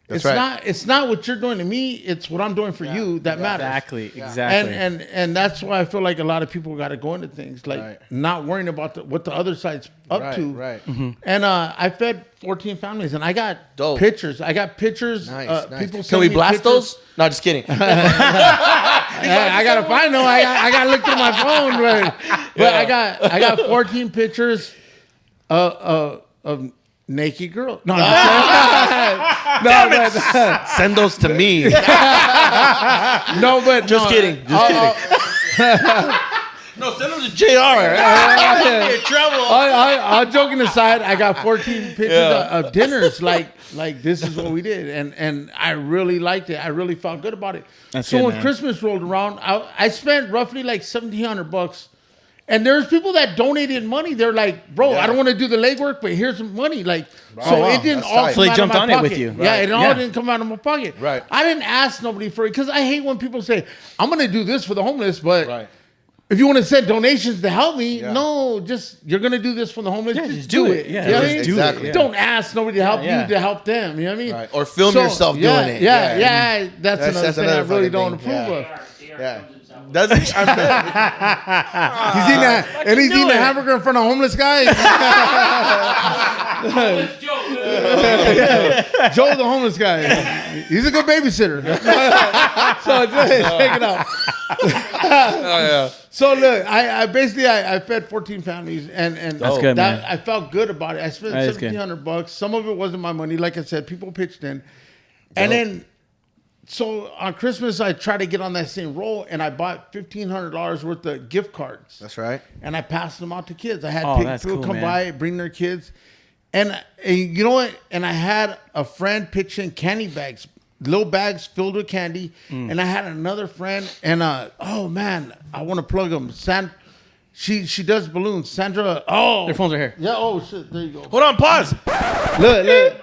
C: It's not what you're doing to me. It's what I'm doing for you that matters.
A: Exactly.
C: And that's why I feel like a lot of people got to go into things like not worrying about what the other side's up to.
B: Right.
C: And I fed 14 families, and I got pictures. I got pictures.
B: Nice.
C: People
B: can we blast
C: pictures.
B: those? No, just kidding.
C: I gotta find them. I gotta look through my phone, but I got 14 pictures of naked girl. No,
B: send those to me.
C: No, but
B: just kidding. No, send them to JR.
A: You're in trouble.
C: All joking aside, I got 14 pictures of dinners. Like this is what we did, and I really liked it. I really felt good about it. When Christmas rolled around, I spent roughly like $1,700. And there's people that donated money. They're like, bro, I don't want to do the legwork, but here's some money. Like, it didn't all come out of my pocket. With you. Right. Yeah, it all didn't come out of my pocket.
B: Right.
C: I didn't ask nobody for it because I hate when people say, I'm going to do this for the homeless, but if you want to send donations to help me, no, you're going to do this for the homeless. Just do it.
A: Yeah,
C: you know what I mean?
B: Exactly.
C: Don't ask nobody to help you to help them. You know what I mean?
B: Right. Or film yourself doing it.
C: Yeah. That's another thing I really don't approve of.
B: Yeah. Doesn't
C: he's eating a hamburger in front of a homeless guy. Joe, the homeless guy. He's a good babysitter. So check it out. So look, I basically fed 14 families, and
A: that's good, man.
C: I felt good about it. I spent $1,700. Some of it wasn't my money, like I said. People pitched in, and then. So on Christmas, I tried to get on that same roll, and I bought $1,500 worth of gift cards.
B: That's right.
C: And I passed them out to kids. I had people come by, bring their kids. And you know what? And I had a friend pitch in candy bags, little bags filled with candy. And I had another friend, and oh man, I want to plug them. She does balloons. Sandra. Oh,
A: their phones are here.
C: Yeah. Oh shit. There you go.
B: Hold on. Pause.
C: Look.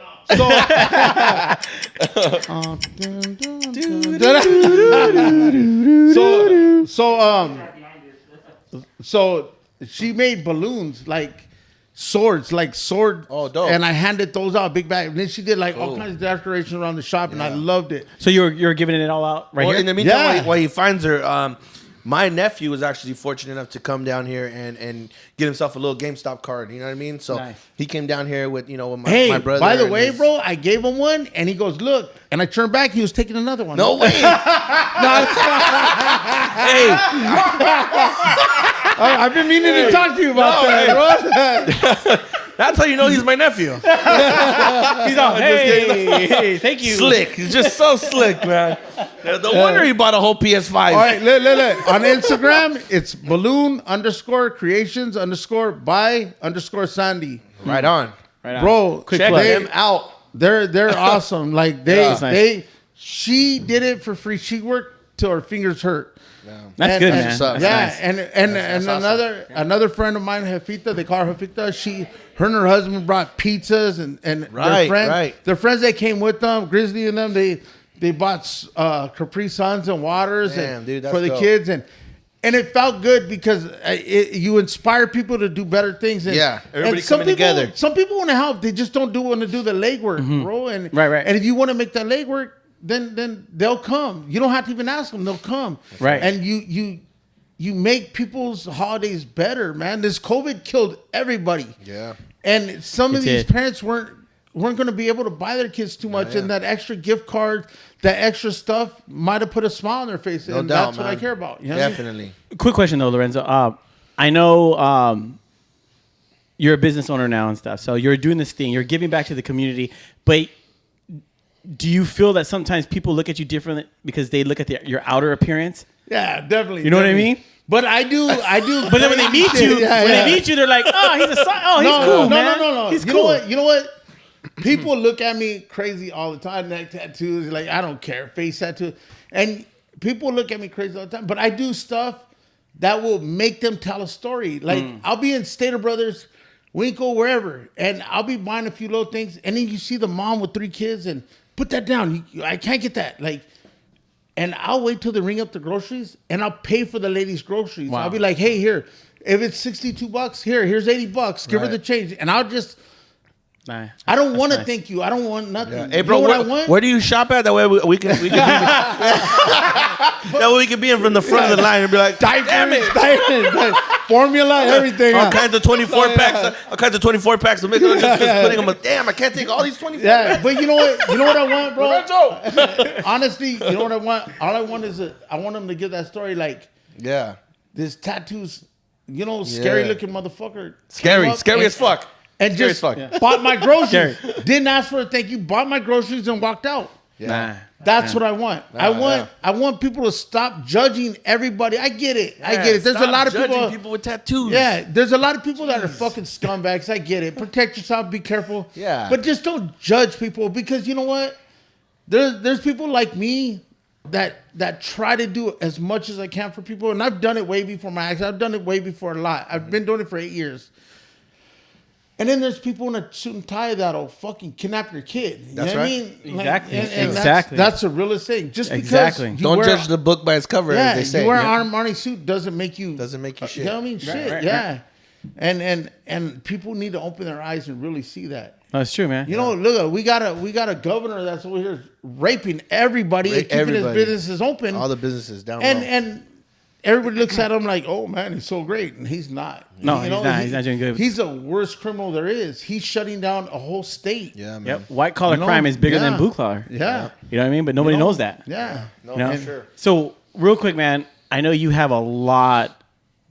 C: So she made balloons like swords,
B: Oh, dope.
C: and I handed those out, big bag. And then she did like all kinds of decorations around the shop, and I loved it.
A: So you're giving it all out right here?
B: In the meantime, while he finds her, My nephew was actually fortunate enough to come down here and get himself a little GameStop card. You know what I mean? So he came down here with, with my brother.
C: By the way, bro, I gave him one, and he goes, look. And I turned back, he was taking another one.
B: No way.
C: Hey. I've been meaning to talk to you about that, bro.
B: That's how you know he's my nephew.
A: He's all, hey, thank you.
B: Slick. He's just so slick, man. No wonder he bought a whole PS5.
C: All right, look. On Instagram, it's balloon_creations_by_Sandy.
B: Right on.
C: Bro,
B: Check them out.
C: They're awesome. Like she did it for free. She worked till her fingers hurt.
A: That's good, man.
C: That's nice. and another friend of mine, Jefita, they call her Jefita. Her and her husband brought pizzas and their friends, their friends that came with them, Grizzly and them, they bought Capri Suns and waters for the kids and it felt good because you inspire people to do better things. And,
B: everybody coming together.
C: Some people want to help, they just don't want to do the legwork, bro. And and if you want to make that legwork, then they'll come. You don't have to even ask them; they'll come.
A: Right.
C: And you make people's holidays better, man. This COVID killed everybody.
B: Yeah.
C: And some of these parents weren't going to be able to buy their kids too much, and that extra gift card, that extra stuff, might have put a smile on their face.
B: No
C: and
B: doubt,
C: that's what I care about. You know
B: Definitely.
A: Quick question though, Lorenzo. I know you're a business owner now and stuff, so you're doing this thing. You're giving back to the community, but do you feel that sometimes people look at you differently because they look at your outer appearance?
C: Yeah, definitely.
A: You know what I mean?
C: But I do.
A: But then when they meet you, they meet you, they're like, "Oh, he's he's cool, man.
C: No.
A: He's
C: cool.
A: cool."
C: You know what? People look at me crazy all the time. Neck tattoos, like I don't care. Face tattoo, and people look at me crazy all the time. But I do stuff that will make them tell a story. Like I'll be in Stater Brothers, Winkle, wherever, and I'll be buying a few little things, and then you see the mom with 3 kids and. Put that down. I can't get that. And I'll wait till they ring up the groceries, and I'll pay for the lady's groceries. Wow. I'll be like, hey, here, if it's $62, here's $80. Give her the change, and I'll just. I don't want to thank you. I don't want nothing. Yeah.
B: Hey, bro,
C: you know what I want?
B: Where do you shop at? That way we can be, that way we can be in from the front of the line and be like, damn it,
C: formula, everything.
B: All kinds of 24 packs. All kinds of 24 packs. Just putting them. Damn, I can't take all these 24.
C: Yeah, but you know what? You know what I want, bro? Honestly, you know what I want? All I want is I want them to give that story like, this tattoos, scary looking motherfucker.
B: Scary as fuck.
C: And just bought my groceries. Didn't ask for a thank you. Bought my groceries and walked out. That's what I want. I want people to stop judging everybody. I get it. There's a lot of
B: people with tattoos.
C: Yeah, there's a lot of people that are fucking scumbags. I get it. Protect yourself. Be careful.
B: Yeah.
C: But just don't judge people because you know what? There's people like me that try to do as much as I can for people, and I've done it way before my accident. I've done it way before a lot. I've been doing it for 8 years. And then there's people in a suit and tie that'll fucking kidnap your kid. You know what I mean?
A: Exactly.
C: That's the realest thing. Just because
B: don't judge the book by its cover, as they say.
C: You wear an Armani suit doesn't make you
B: shit.
C: You know what I mean? Shit. And people need to open their eyes and really see that.
A: That's true, man.
C: Look, we got a governor that's over here raping everybody and keeping his businesses open.
B: All the businesses down
C: and everybody looks at him like, oh man, he's so great, and he's not.
A: No, he's not doing good.
C: He's the worst criminal there is. He's shutting down a whole state.
B: Yeah, man.
A: Yep. White collar crime is bigger than blue collar.
C: Yeah.
A: You know what I mean? But nobody knows that.
C: Yeah.
B: No, for sure.
A: So real quick, man, I know you have a lot.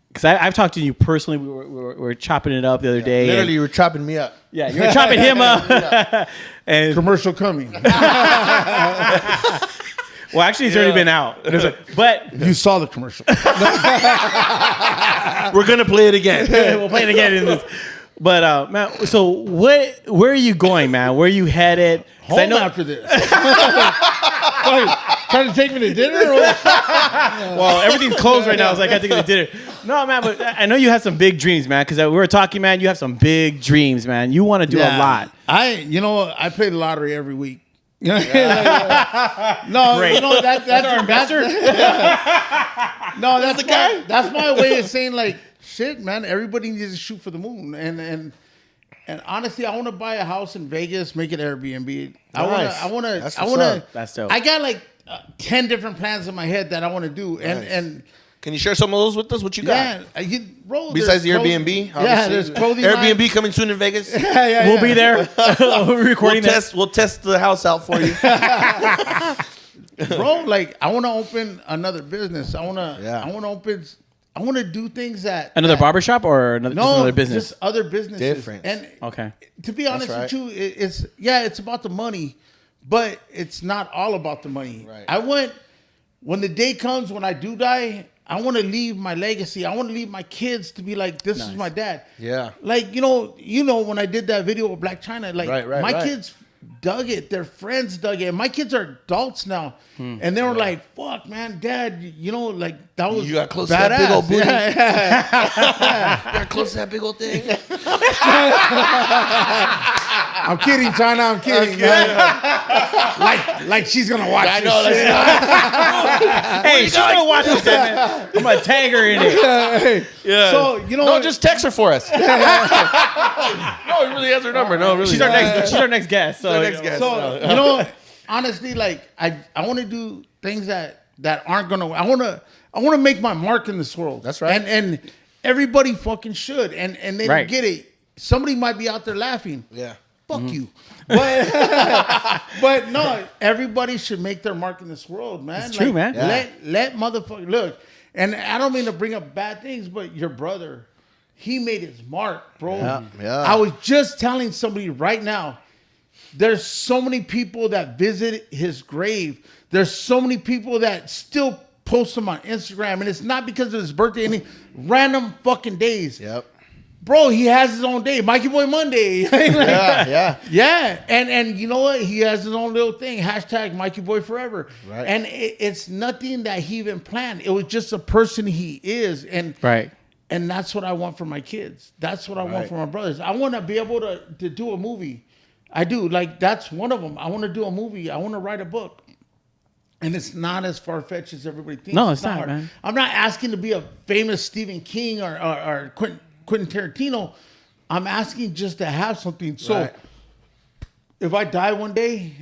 A: Because I've talked to you personally. We were chopping it up the other day.
B: Literally, you were chopping me up.
A: Yeah, you were chopping him up. And
C: commercial coming.
A: Well, actually, it's already been out. But
C: you saw the commercial.
B: We're gonna play it again.
A: We'll play it again in this. But man, so where are you going, man? Where are you headed?
C: Home after this. Trying to take me to dinner?
A: Well, everyth's closed right now, so I got to take you to dinner. No, man, but I know you have some big dreams, man. Because we were talking, man. You have some big dreams, man. You want to do a lot.
C: I play the lottery every week. No,
A: Great.
C: That's our investor. No, that's the guy. That's my way of saying like, shit, man. Everybody needs to shoot for the moon, and honestly, I want to buy a house in Vegas, make it Airbnb. I want to.
A: That's dope.
C: I got like 10 different plans in my head that I want to do, and
B: Can you share some of those with us? What you got?
C: Yeah, bro.
B: Besides the
C: there's
B: Airbnb,
C: Yeah, there's clothing.
B: Airbnb
C: lines.
B: coming soon in Vegas.
C: Yeah,
A: We'll be there. We're recording this.
B: We'll test the house out for you.
C: Bro, like I want to open another business. I want to do things that
A: Another barbershop or just another business?
C: just other businesses.
B: Different.
C: And
A: Okay.
C: to be honest with you, it's about the money, but it's not all about the money.
B: Right.
C: When the day comes when I do die, I want to leave my legacy. I want to leave my kids to be like, this is my dad.
B: Yeah.
C: Like, you know, when I did that video with Black China, like my kids dug it. Their friends dug it. My kids are adults now. And they were like, fuck, man, Dad, you know, like that was
B: You got close
C: badass.
B: to that big old booty.
C: Yeah.
B: You got close to that big old thing.
C: I'm kidding, China. I'm kidding. Like she's gonna watch.
B: I
C: this
B: know.
C: shit.
A: Hey, she's gonna watch this, man. I'm gonna tag her in it.
B: Yeah.
C: So you know,
B: No, just text her for us. No, he really has her number. No, really.
A: She's our next guest. So,
B: next guest.
C: So you know, honestly, like I want to do things that aren't gonna. I want to make my mark in this world.
B: That's right.
C: And everybody fucking should. And they
A: Right.
C: don't get it. Somebody might be out there laughing.
B: Yeah.
C: Fuck you. But no, everybody should make their mark in this world, man.
A: It's true, man.
B: Yeah.
C: Let motherfucker look. And I don't mean to bring up bad things, but your brother, he made his mark, bro.
B: Yeah.
C: I was just telling somebody right now, there's so many people that visit his grave. There's so many people that still post him on Instagram, and it's not because of his birthday, any random fucking days.
B: Yep.
C: Bro, he has his own day. Mikey Boy Monday. Yeah. And you know what? He has his own little thing. Hashtag Mikey Boy Forever.
B: Right.
C: And it's nothing that he even planned. It was just a person he is. And
A: Right.
C: and that's what I want for my kids. That's what I want for my brothers. I want to be able to do a movie. I do. Like, that's one of them. I want to do a movie. I want to write a book. And it's not as far-fetched as everybody thinks.
A: No, it's not,
C: hard.
A: man.
C: I'm not asking to be a famous Stephen King or Quentin Tarantino. I'm asking just to have something. So if I die one day,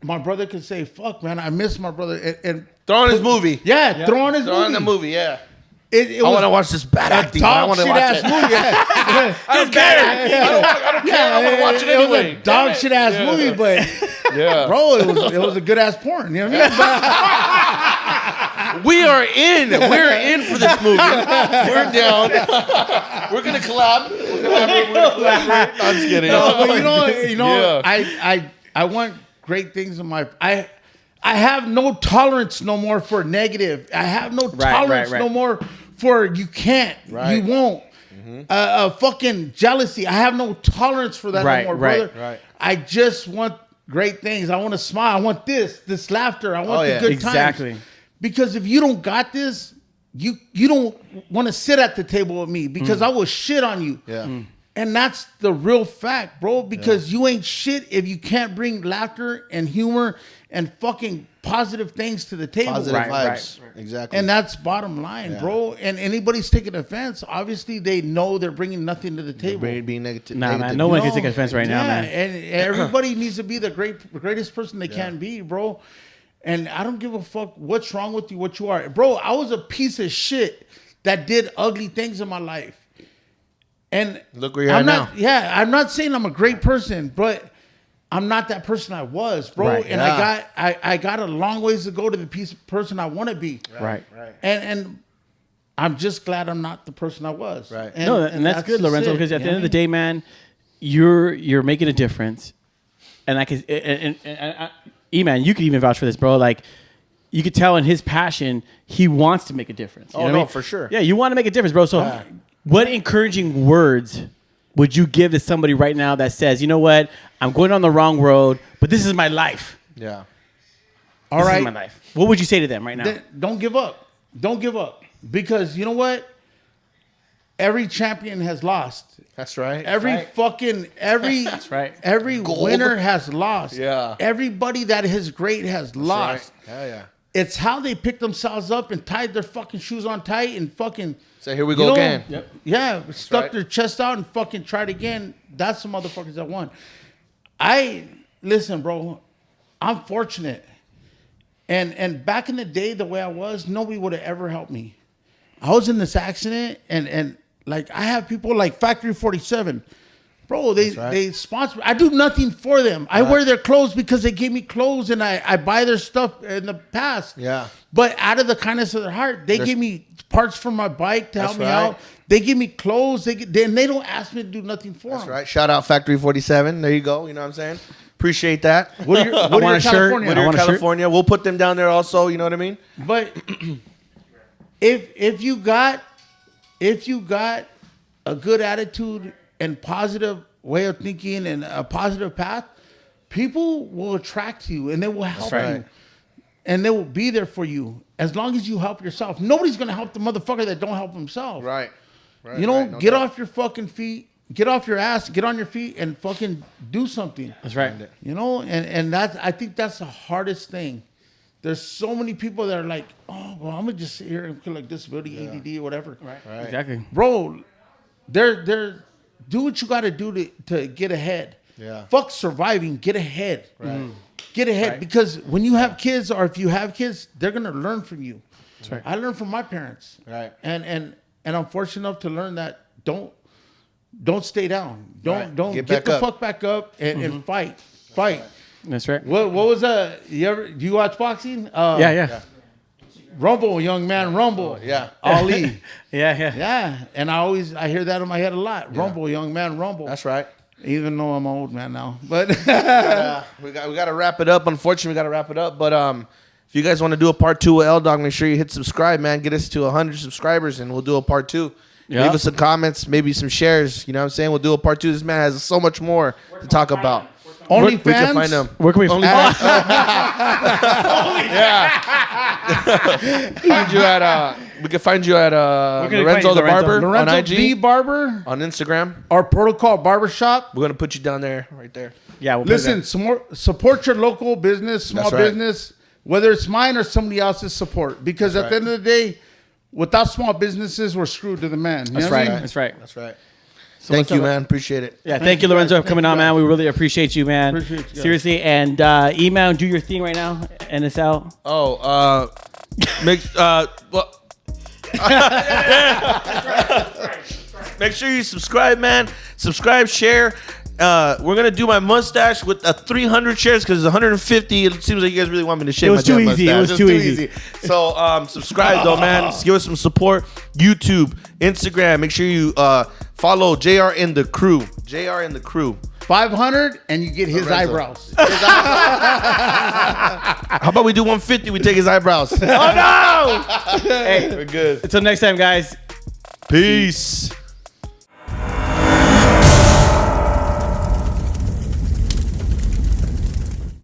C: my brother can say, fuck, man, I miss my brother. And
B: Throw on his movie.
C: yeah, throw on his
B: Throw
C: movie.
B: on the movie, yeah.
C: It
B: I
C: was
B: want to watch this bad
C: a
B: acting. I
C: dog
B: want to
C: shit
B: watch
C: ass
B: it.
C: movie.
B: I don't care. I don't care. I want to watch it anyway.
C: It was a dog shit ass movie, but
B: Yeah.
C: bro, it was a good ass porn. You know what I mean?
B: We are in. We're in for this movie. We're down. We're gonna collab. We're gonna collaborate. I'm just kidding.
C: No, but you know,
B: Yeah.
C: I want great things in my. I have no tolerance no more for negative. I have no tolerance no more for you can't, you won't. Fucking jealousy. I have no tolerance for that no more, brother.
B: Right.
C: I just want great things. I want to smile. I want this laughter. I want the good
A: Exactly.
C: times. Because if you don't got this, you don't want to sit at the table with me because I will shit on you.
B: Yeah.
C: And that's the real fact, bro, because you ain't shit if you can't bring laughter and humor and fucking positive things to the table.
B: Positive
A: Right,
B: vibes.
A: right.
B: Exactly.
C: And that's bottom line, bro. And anybody's taking offense, obviously they know they're bringing nothing to the table.
B: being negative.
A: Nah, man.
B: negative.
A: No one can take offense right now, man.
C: And everybody needs to be the greatest person they can be, bro. And I don't give a fuck what's wrong with you, what you are. Bro, I was a piece of shit that did ugly things in my life. And
B: Look where you're at now.
C: Yeah, I'm not saying I'm a great person, but I'm not that person I was, bro.
A: Right.
C: And I got a long ways to go to the person I want to be.
A: Right.
C: And I'm just glad I'm not the person I was.
B: Right.
A: And that's good,
C: just
A: Lorenzo,
C: it,
A: because at
C: you
A: the
C: know
A: end of the day, man, you're making a difference. And I can, E-Man, you could even vouch for this, bro. Like, you could tell in his passion, he wants to make a difference. You know what I mean?
B: for sure.
A: Yeah, you want to make a difference, bro. So what encouraging words would you give to somebody right now that says, you know what, I'm going on the wrong road, but this is my life.
B: Yeah.
C: All
A: This
C: right.
A: is my life. What would you say to them right now?
C: Don't give up. Don't give up. Because you know what? Every champion has lost.
B: That's right.
C: Every
A: That's right.
C: Every
B: Gold.
C: winner has lost.
B: Yeah.
C: Everybody that is great has lost.
B: Right. Hell yeah.
C: It's how they picked themselves up and tied their fucking shoes on tight and fucking.
B: So here we go again.
A: Yep.
C: Yeah, stuck
B: right.
C: their chest out and fucking tried again. That's the motherfuckers that won. Listen, bro, I'm fortunate. And back in the day, the way I was, nobody would have ever helped me. I was in this accident, and like I have people like Factory 47. Bro, they sponsor. I do nothing for them. I wear their clothes because they gave me clothes, and I buy their stuff in the past.
B: Yeah.
C: But out of the kindness of their heart, they give me parts for my bike to help me out. They give me clothes. They don't ask me to do nothing for them.
B: That's right. Shout out Factory 47. There you go. You know what I'm saying? Appreciate that.
C: Whittier, California.
B: Whittier, California. We'll put them down there also. You know what I mean?
C: But if you got a good attitude and positive way of thinking and a positive path, people will attract you and they will help you. And they will be there for you as long as you help yourself. Nobody's going to help the motherfucker that don't help himself.
B: Right.
C: You know, get off your fucking feet, get off your ass, get on your feet and fucking do something.
A: That's right.
C: You know, and I think that's the hardest thing. There's so many people that are like, oh, well, I'm going to just sit here and feel like disability, ADD or whatever.
A: Right. Exactly.
C: Bro, they're do what you got to do to get ahead.
B: Yeah.
C: Fuck surviving. Get ahead.
B: Right.
C: Get ahead because when you have kids or if you have kids, they're gonna learn from you.
A: That's right.
C: I learned from my parents.
B: Right.
C: And I'm fortunate enough to learn that don't stay down. Don't get the fuck back up and fight.
A: That's right.
C: What was that? Do you watch boxing?
A: Yeah.
C: Rumble, young man, Rumble.
B: Yeah.
C: Ali.
A: Yeah.
C: And I hear that in my head a lot. Rumble, young man, Rumble.
B: That's right.
C: Even though I'm an old man now, but
B: we got to wrap it up. Unfortunately, we got to wrap it up. But if you guys want to do a part 2 with L Dog, make sure you hit subscribe, man. Get us to 100 subscribers, and we'll do a part 2.
A: Yeah.
B: Leave us some comments, maybe some shares. You know what I'm saying? We'll do a part 2. This man has so much more to talk about.
C: OnlyFans.
B: We can find him.
A: Where can we find
B: We can find you at Lorenzo the Barber
C: Lorenzo
B: on IG,
C: the Barber
B: on Instagram.
C: Our Protocol Barbershop.
B: We're gonna put you down there, right there.
A: Yeah. We'll
C: Listen, support your local business, small business, whether it's mine or somebody else's support. Because at the end of the day, without small businesses, we're screwed to the man. You know what I mean?
A: That's right.
B: That's right. Thank you, man. Appreciate it.
A: Yeah, thank you, Lorenzo, for coming on, man. We really appreciate you, man.
C: Appreciate you.
A: Seriously, and email, do your thing right now, and it's out.
B: Oh, make make sure you subscribe, man. Subscribe, share. We're gonna do my mustache with 300 shares because 150. It seems like you guys really want me to shave my damn mustache.
A: It was too easy.
B: So subscribe though, man. Just give us some support. YouTube, Instagram. Make sure you follow JR in the Crew. JR in the Crew.
C: 500 and you get his eyebrows.
B: How about we do 150? We take his eyebrows. Oh no!
A: Hey,
B: we're good.
A: Until next time, guys.
B: Peace.